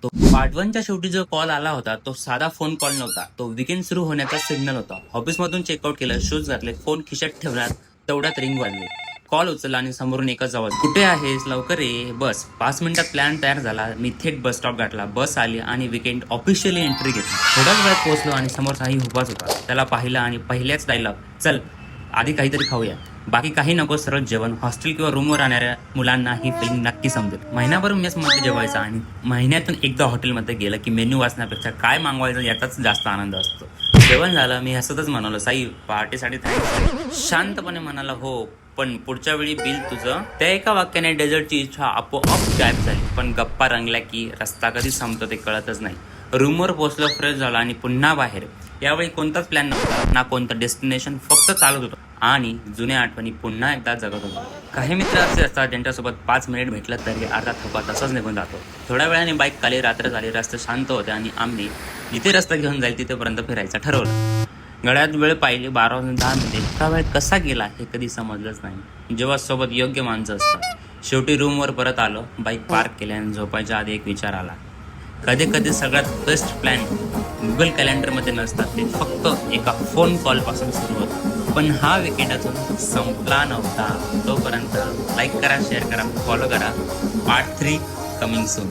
तो पार्ट 1च्या शेवटी जो कॉल आला होता तो साधा फोन कॉल नव्हता, तो वीकेंड सुरू होण्याचा सिग्नल होता. ऑफिसमधून चेकआउट केलं, शूज घातले, फोन खिशात ठेवण्यात तेवढ्यात रिंग वाजली. कॉल उचलला आणि समोरून एकच आवाज, कुठे आहेस, लवकर ये. बस 5 मिनिटात प्लॅन तयार झाला. मी थेट बस स्टॉप गाठला. बस आली आणि वीकेंड ऑफिशियली एंट्री घेतली. थोड्याच वेळात पोहोचलो आणि समोर साई उभाच होता. त्याला पाहिलं आणि पहिल्याच डायलॉग, चल आधी काहीतरी खाऊया, बाकी काही नको, सरळ जेवण. हॉस्टेल किंवा रूमवर राहणाऱ्या मुलांना ही फिल्म नक्की समजेल. महिनाभर मेसमध्ये जेवायचं आणि महिन्यातून एकदा हॉटेलमध्ये गेलं की मेन्यू वाचण्यापेक्षा काय मागवायचं याचाच जास्त आनंद असतो. जेवण झालं. मी हसतच म्हणालो, साई पार्टीसाठी थँक्स. शांतपणे म्हणाला, हो पण पुढच्या वेळी बिल तुझं. त्या एका वाक्याने डेझर्टची इच्छा आपोआप गायब झाली. पण गप्पा रंगल्या की रस्ता कधी संपतो ते कळतच नाही. रूमवर पोहोचलो, फ्रेश झाला आणि पुन्हा बाहेर. यावेळी कोणताच प्लॅन नव्हता, ना कोणतं डेस्टिनेशन, फक्त चालत होतो आणि जुन्या आठवणी पुन्हा एकदा जगत होतो. काही मित्र असे असतात ज्यांच्यासोबत 5 मिनिट भेटलं तरी अर्धा थोपा तसाच निघून जातो. थोड्या वेळाने बाईक खाली, रात्र झाली, रस्ते शांत होते आणि आम्ही जिथे रस्ता घेऊन जाईल तिथेपर्यंत फिरायचं ठरवलं. गड्यात वेळ पाहिली 12:10. इतका वेळ कसा गेला हे कधी समजलंच नाही, जेव्हा सोबत योग्य माणसं असतात. शेवटी रूमवर परत आलो, बाईक पार्क केली आणि झोपायच्या आधी एक विचार आला. कधी कधी सगळ्यात बेस्ट प्लॅन गुगल कॅलेंडरमध्ये नसतात, ते फक्त एका फोन कॉलपासून सुरू होतं. पण हा विकेंड अजून संपला नव्हता. तोपर्यंत लाईक करा, शेअर करा, फॉलो करा. Part 3 coming soon.